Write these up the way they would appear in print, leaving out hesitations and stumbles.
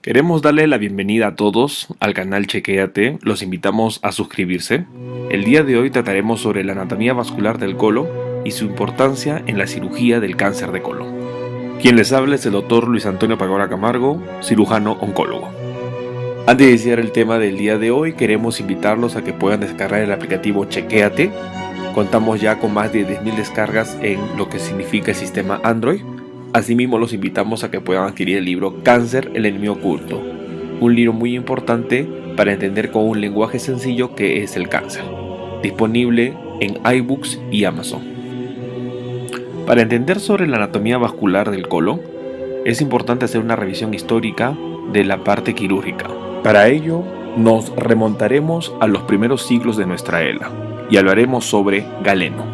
Queremos darle la bienvenida a todos al canal Chequéate, los invitamos a suscribirse. El día de hoy trataremos sobre la anatomía vascular del colon y su importancia en la cirugía del cáncer de colon. Quien les habla es el Dr. Luis Antonio Pagora Camargo, cirujano oncólogo. Antes de iniciar el tema del día de hoy, queremos invitarlos a que puedan descargar el aplicativo Chequéate. Contamos ya con más de 10.000 descargas en lo que significa el sistema Android. Asimismo, los invitamos a que puedan adquirir el libro Cáncer, el enemigo oculto, un libro muy importante para entender con un lenguaje sencillo qué es el cáncer, disponible en iBooks y Amazon. Para entender sobre la anatomía vascular del colon, es importante hacer una revisión histórica de la parte quirúrgica. Para ello, nos remontaremos a los primeros siglos de nuestra era y hablaremos sobre Galeno.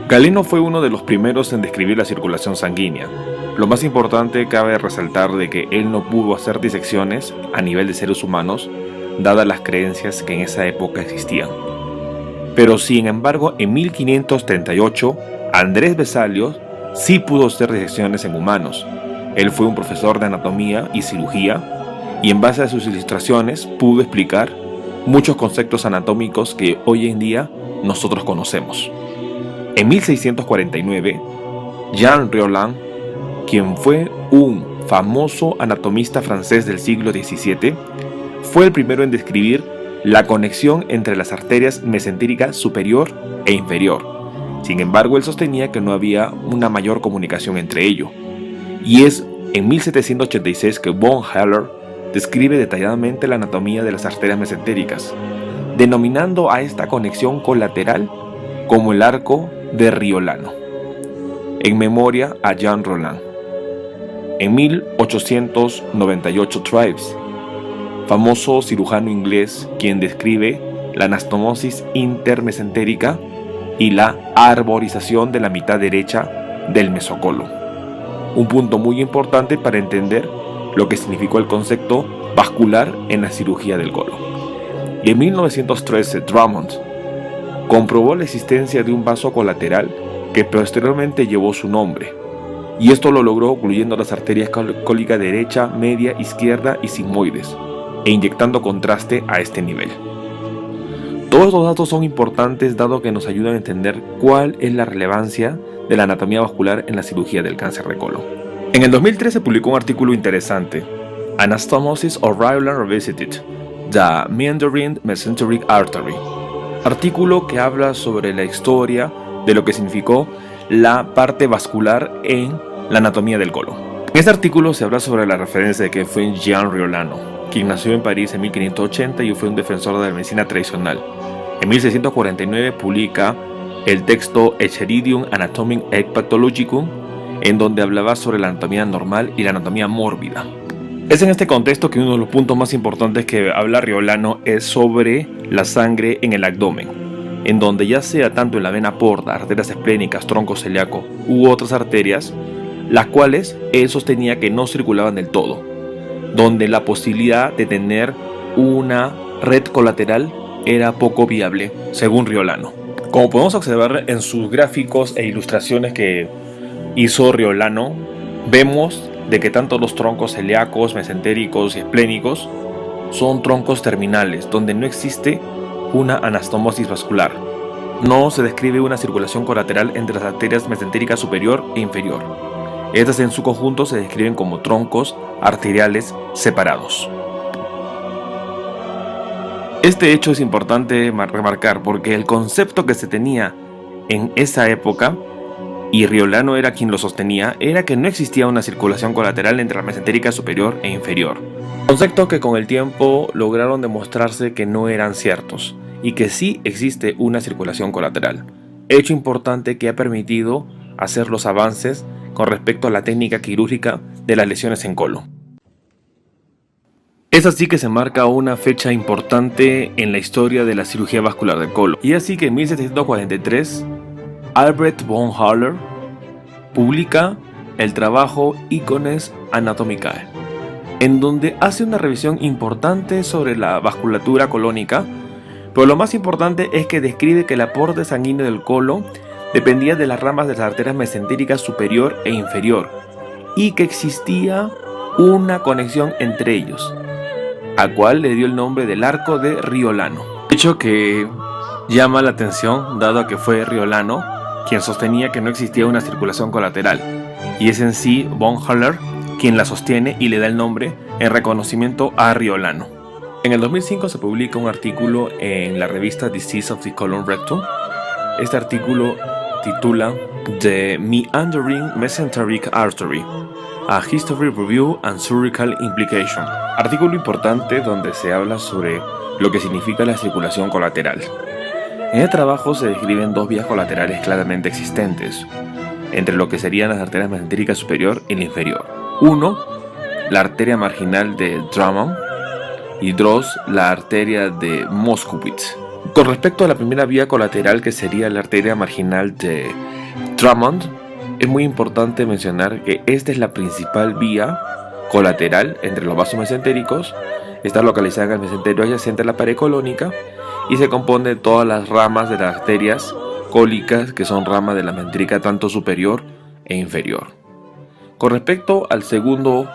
Galeno fue uno de los primeros en describir la circulación sanguínea. Lo más importante cabe resaltar de que él no pudo hacer disecciones a nivel de seres humanos, dadas las creencias que en esa época existían. Pero sin embargo, en 1538, Andrés Vesalius sí pudo hacer disecciones en humanos. Él fue un profesor de anatomía y cirugía, y en base a sus ilustraciones pudo explicar muchos conceptos anatómicos que hoy en día nosotros conocemos. En 1649, Jean Rioland, quien fue un famoso anatomista francés del siglo XVII, fue el primero en describir la conexión entre las arterias mesentérica superior e inferior. Sin embargo, él sostenía que no había una mayor comunicación entre ellos. Y es en 1786 que von Haller describe detalladamente la anatomía de las arterias mesentéricas, denominando a esta conexión colateral como el arco de Riolano, en memoria a Jean Roland. En 1898 Treves, famoso cirujano inglés, quien describe la anastomosis intermesentérica y la arborización de la mitad derecha del mesocolon. Un punto muy importante para entender lo que significó el concepto vascular en la cirugía del colon. Y en 1913 Drummond comprobó la existencia de un vaso colateral que posteriormente llevó su nombre. Y esto lo logró ocluyendo las arterias cólica derecha, media, izquierda y sigmoides, e inyectando contraste a este nivel. Todos estos datos son importantes dado que nos ayudan a entender cuál es la relevancia de la anatomía vascular en la cirugía del cáncer de colon. En el 2013 publicó un artículo interesante, Anastomosis of Rioland Revisited, the Meandering Mesenteric Artery, artículo que habla sobre la historia de lo que significó la parte vascular en la anatomía del colon. En este artículo se habla sobre la referencia de que fue Jean Riolano, quien nació en París en 1580 y fue un defensor de la medicina tradicional. En 1649 publica el texto Escheridium Anatomicum et Pathologicum, en donde hablaba sobre la anatomía normal y la anatomía mórbida. Es en este contexto que uno de los puntos más importantes que habla Riolano es sobre la sangre en el abdomen, en donde ya sea tanto en la vena porta, arterias esplénicas, tronco celíaco u otras arterias, las cuales él sostenía que no circulaban del todo, donde la posibilidad de tener una red colateral era poco viable, según Riolano. Como podemos observar en sus gráficos e ilustraciones que hizo Riolano, vemos de que tanto los troncos celíacos, mesentéricos y esplénicos son troncos terminales, donde no existe una anastomosis vascular. No se describe una circulación colateral entre las arterias mesentéricas superior e inferior. Estas en su conjunto se describen como troncos arteriales separados. Este hecho es importante remarcar porque el concepto que se tenía en esa época, y Riolano era quien lo sostenía, era que no existía una circulación colateral entre la mesentérica superior e inferior. Conceptos que con el tiempo lograron demostrarse que no eran ciertos y que sí existe una circulación colateral, hecho importante que ha permitido hacer los avances con respecto a la técnica quirúrgica de las lesiones en colon. Es así que se marca una fecha importante en la historia de la cirugía vascular del colon. Y así que en 1743, Albrecht von Haller publica el trabajo Icones Anatomicae, en donde hace una revisión importante sobre la vasculatura colónica, pero lo más importante es que describe que el aporte sanguíneo del colon dependía de las ramas de las arterias mesentéricas superior e inferior, y que existía una conexión entre ellos, al cual le dio el nombre del arco de Riolano. Hecho que llama la atención dado que fue Riolano quien sostenía que no existía una circulación colateral, y es en sí von Haller quien la sostiene y le da el nombre en reconocimiento a Riolano. En el 2005 se publica un artículo en la revista Disease of the Colon Rectum. Este artículo titula The Meandering Mesenteric Artery, A History Review and Surgical Implication. Artículo importante donde se habla sobre lo que significa la circulación colateral. En el trabajo se describen dos vías colaterales claramente existentes, entre lo que serían las arterias mesentéricas superior y la inferior. Uno, la arteria marginal de Drummond, y dos, la arteria de Moskowitz. Con respecto a la primera vía colateral, que sería la arteria marginal de Drummond, es muy importante mencionar que esta es la principal vía colateral entre los vasos mesentéricos. Está localizada en el mesenterio adyacente a la pared colónica y se compone de todas las ramas de las arterias cólicas, que son ramas de la mesenterica tanto superior e inferior. Con respecto al segundo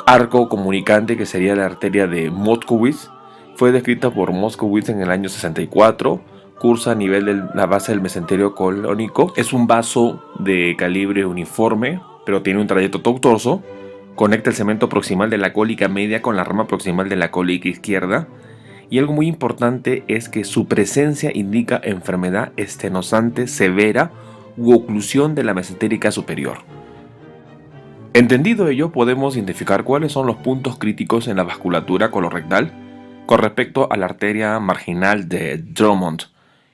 arco comunicante, que sería la arteria de Moskowitz, fue descrita por Moskowitz en el año 64, cursa a nivel de la base del mesenterio colónico, es un vaso de calibre uniforme, pero tiene un trayecto tortuoso, conecta el segmento proximal de la cólica media con la rama proximal de la cólica izquierda, y algo muy importante es que su presencia indica enfermedad estenosante severa u oclusión de la mesentérica superior. Entendido ello, podemos identificar cuáles son los puntos críticos en la vasculatura colorectal con respecto a la arteria marginal de Drummond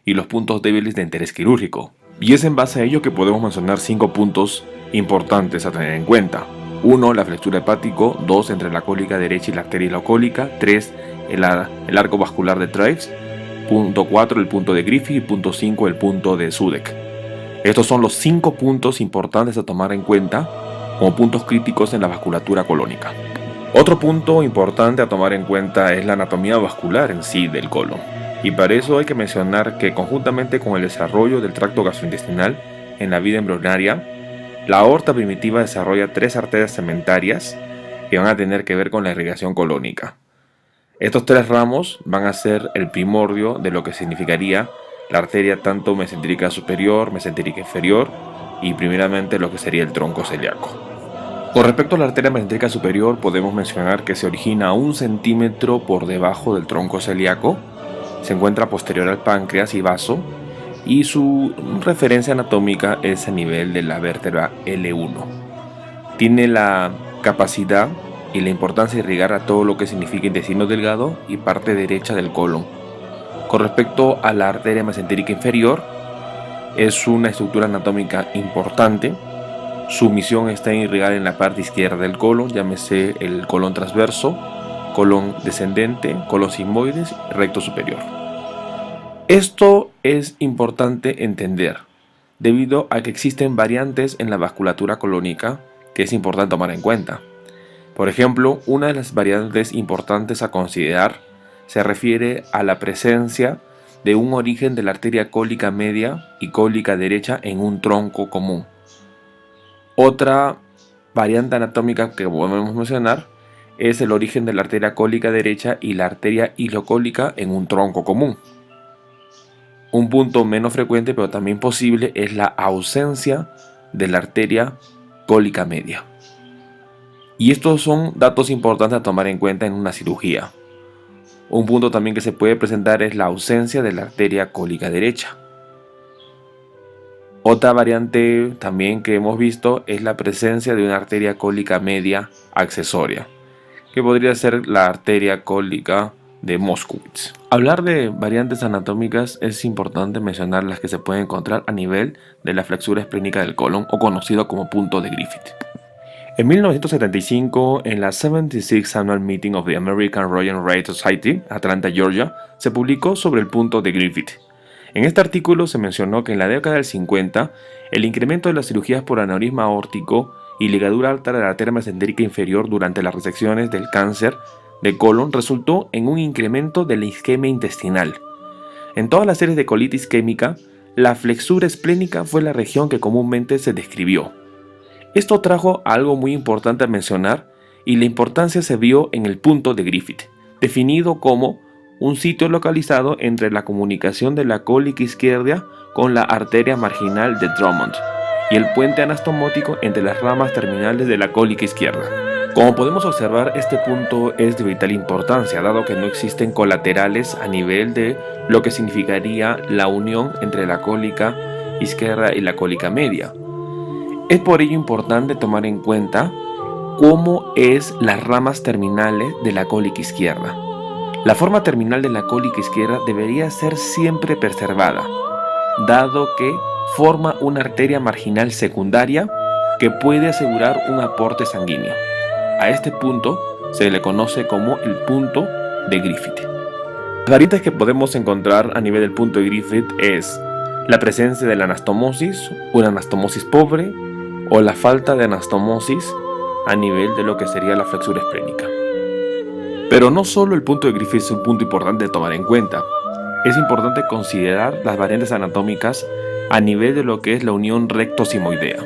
y los puntos débiles de interés quirúrgico. Y es en base a ello que podemos mencionar 5 puntos importantes a tener en cuenta. 1. La flexura hepático. 2. Entre la cólica derecha y la arteria ilocólica. 3. El arco vascular de Treves. Punto 4. El punto de Griffith. Y punto 5. El punto de Sudeck. Estos son los 5 puntos importantes a tomar en cuenta como puntos críticos en la vasculatura colónica. Otro punto importante a tomar en cuenta es la anatomía vascular en sí del colon. Y para eso hay que mencionar que conjuntamente con el desarrollo del tracto gastrointestinal en la vida embrionaria, la aorta primitiva desarrolla 3 arterias segmentarias que van a tener que ver con la irrigación colónica. Estos 3 ramos van a ser el primordio de lo que significaría la arteria tanto mesentérica superior, mesentérica inferior y primeramente lo que sería el tronco celíaco. Con respecto a la arteria mesentérica superior, podemos mencionar que se origina a 1 centímetro por debajo del tronco celíaco, se encuentra posterior al páncreas y vaso, y su referencia anatómica es a nivel de la vértebra L1. Tiene la capacidad y la importancia de irrigar a todo lo que significa intestino delgado y parte derecha del colon. Con respecto a la arteria mesentérica inferior, es una estructura anatómica importante. Su misión está en irrigar en la parte izquierda del colon, llámese el colon transverso, colon descendente, colon sigmoides y recto superior. Esto es importante entender, debido a que existen variantes en la vasculatura colónica que es importante tomar en cuenta. Por ejemplo, una de las variantes importantes a considerar se refiere a la presencia de un origen de la arteria cólica media y cólica derecha en un tronco común. Otra variante anatómica que podemos mencionar es el origen de la arteria cólica derecha y la arteria ilocólica en un tronco común. Un punto menos frecuente pero también posible es la ausencia de la arteria cólica media. Y estos son datos importantes a tomar en cuenta en una cirugía. Un punto también que se puede presentar es la ausencia de la arteria cólica derecha. Otra variante también que hemos visto es la presencia de una arteria cólica media accesoria, que podría ser la arteria cólica de Moskowitz. Hablar de variantes anatómicas es importante mencionar las que se pueden encontrar a nivel de la flexura esplénica del colon, o conocido como punto de Griffith. En 1975, en la 76th Annual Meeting of the American Royal Rite Society, Atlanta, Georgia, se publicó sobre el punto de Griffith. En este artículo se mencionó que en la década del 50, el incremento de las cirugías por aneurisma aórtico y ligadura alta de la arteria mesentérica inferior durante las resecciones del cáncer de colon resultó en un incremento de la isquemia intestinal. En todas las series de colitis isquémica, la flexura esplénica fue la región que comúnmente se describió. Esto trajo algo muy importante a mencionar, y la importancia se vio en el punto de Griffith, definido como un sitio localizado entre la comunicación de la cólica izquierda con la arteria marginal de Drummond y el puente anastomótico entre las ramas terminales de la cólica izquierda. Como podemos observar, este punto es de vital importancia, dado que no existen colaterales a nivel de lo que significaría la unión entre la cólica izquierda y la cólica media. Es por ello importante tomar en cuenta cómo es las ramas terminales de la cólica izquierda. La forma terminal de la cólica izquierda debería ser siempre preservada, dado que forma una arteria marginal secundaria que puede asegurar un aporte sanguíneo. A este punto se le conoce como el punto de Griffith. Las variantes que podemos encontrar a nivel del punto de Griffith es la presencia de la anastomosis, una anastomosis pobre o la falta de anastomosis a nivel de lo que sería la flexura esplénica. Pero no solo el punto de Griffith es un punto importante de tomar en cuenta, es importante considerar las variantes anatómicas a nivel de lo que es la unión recto-simoidea.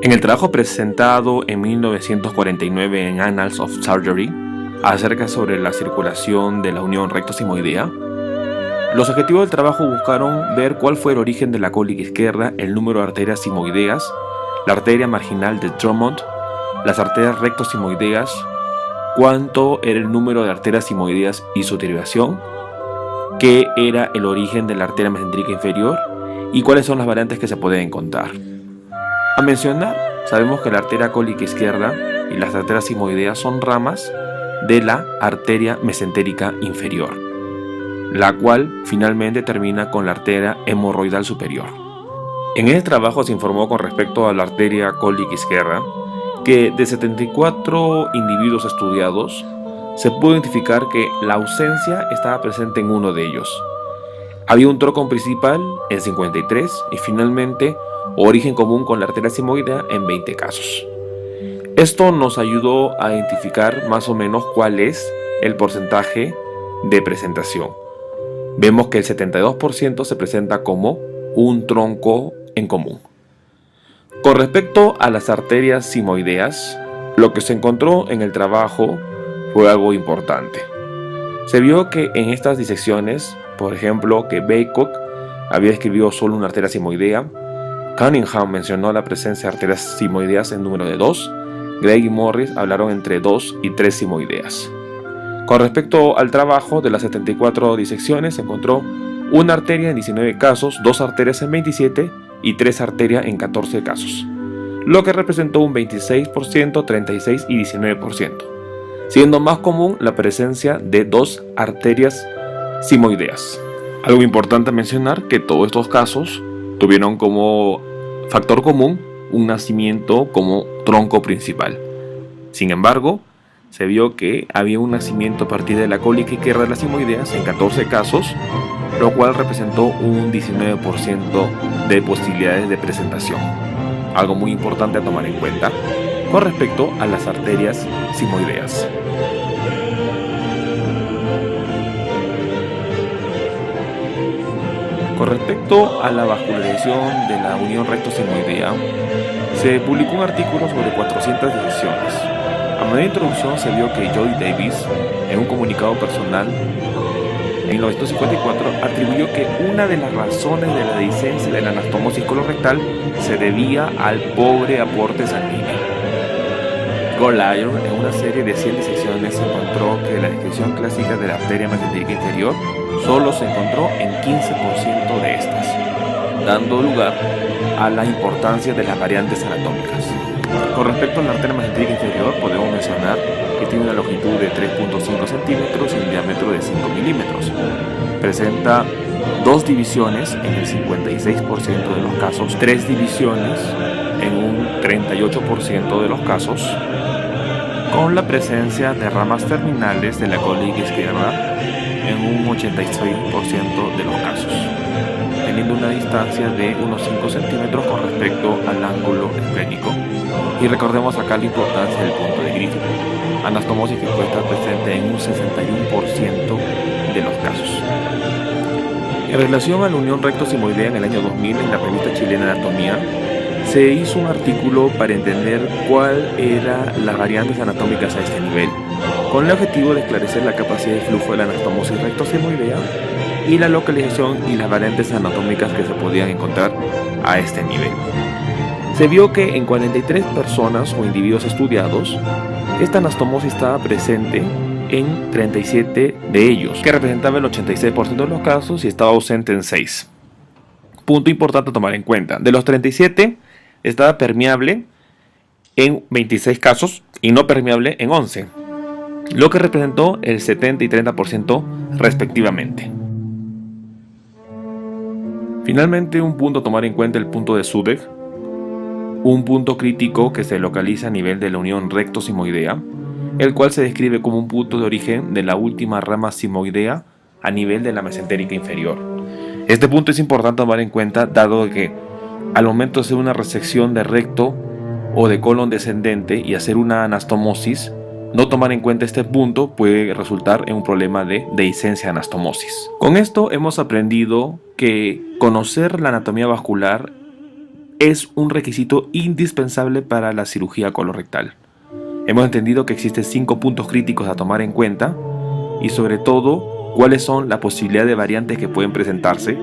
En el trabajo presentado en 1949 en Annals of Surgery acerca sobre la circulación de la unión recto-simoidea, los objetivos del trabajo buscaron ver cuál fue el origen de la cólica izquierda, el número de arterias simoideas, la arteria marginal de Drummond, las arterias recto-simoideas, cuánto era el número de arterias simoideas y su derivación, qué era el origen de la arteria mesentérica inferior y cuáles son las variantes que se pueden encontrar. A mencionar, sabemos que la arteria cólica izquierda y las arterias simoideas son ramas de la arteria mesentérica inferior, la cual finalmente termina con la arteria hemorroidal superior. En este trabajo se informó con respecto a la arteria cólica izquierda que de 74 individuos estudiados se pudo identificar que la ausencia estaba presente en uno de ellos. Había un tronco principal en 53 y finalmente origen común con la arteria simoidea en 20 casos. Esto nos ayudó a identificar más o menos cuál es el porcentaje de presentación. Vemos que el 72% se presenta como un tronco en común. Con respecto a las arterias simoideas, lo que se encontró en el trabajo fue algo importante. Se vio que en estas disecciones, por ejemplo, que Baycock había descrito solo una arteria simoidea, Cunningham mencionó la presencia de arterias simoideas en número de 2, Gregg y Morris hablaron entre 2 y 3 simoideas. Con respecto al trabajo de las 74 disecciones, se encontró una arteria en 19 casos, 2 arterias en 27 y 3 arterias en 14 casos, lo que representó un 26%, 36% y 19%, siendo más común la presencia de 2 arterias simoideas. Algo importante mencionar que todos estos casos tuvieron como factor común un nacimiento como tronco principal. Sin embargo, se vio que había un nacimiento a partir de la cólica izquierda de las simoideas en 14 casos, lo cual representó un 19% de posibilidades de presentación. Algo muy importante a tomar en cuenta con respecto a las arterias simoideas. Con respecto a la vascularización de la unión recto-simoidea, se publicó un artículo sobre 400 disecciones. A manera de introducción se vio que Joy Davis, en un comunicado personal en 1954, atribuyó que una de las razones de la dehiscencia de la anastomosis colorectal se debía al pobre aporte sanguíneo. Golayer, en una serie de 100 disecciones, encontró que la descripción clásica de la arteria mesentérica inferior solo se encontró en 15% de estas, dando lugar a la importancia de las variantes anatómicas. Con respecto a la arteria mesentérica inferior, podemos mencionar que tiene una longitud de 3.5 centímetros y un diámetro de 5 milímetros. Presenta 2 divisiones en el 56% de los casos, 3 divisiones en un 38% de los casos, con la presencia de ramas terminales de la cólica izquierda en un 86% de los casos, teniendo una distancia de unos 5 centímetros con respecto al ángulo esplénico. Y recordemos acá la importancia del punto de Griffith, anastomosis que puede estar presente en un 61% de los casos. En relación a la unión recto-simoidea, en el año 2000, en la revista chilena Anatomía, se hizo un artículo para entender cuál eran las variantes anatómicas a este nivel, con el objetivo de esclarecer la capacidad de flujo de la anastomosis rectosimoidea y la localización y las variantes anatómicas que se podían encontrar a este nivel. Se vio que en 43 personas o individuos estudiados, esta anastomosis estaba presente en 37 de ellos, que representaba el 86% de los casos, y estaba ausente en 6. Punto importante a tomar en cuenta: de los 37, estaba permeable en 26 casos y no permeable en 11, lo que representó el 70 y 30% respectivamente. Finalmente, un punto a tomar en cuenta: el punto de Sudeck, un punto crítico que se localiza a nivel de la unión recto-simoidea, el cual se describe como un punto de origen de la última rama simoidea a nivel de la mesentérica inferior. Este punto es importante tomar en cuenta, dado que al momento de hacer una resección de recto o de colon descendente y hacer una anastomosis, no tomar en cuenta este punto puede resultar en un problema de dehiscencia de anastomosis. Con esto hemos aprendido que conocer la anatomía vascular es un requisito indispensable para la cirugía colorectal. Hemos entendido que existen 5 puntos críticos a tomar en cuenta y, sobre todo, cuáles son las posibilidades de variantes que pueden presentarse,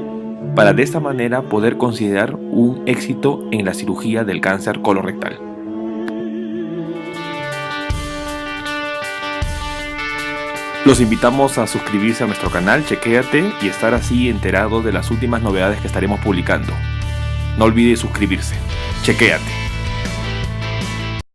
para de esta manera poder considerar un éxito en la cirugía del cáncer colorectal. Los invitamos a suscribirse a nuestro canal Chequéate y estar así enterados de las últimas novedades que estaremos publicando. No olvide suscribirse. Chequéate.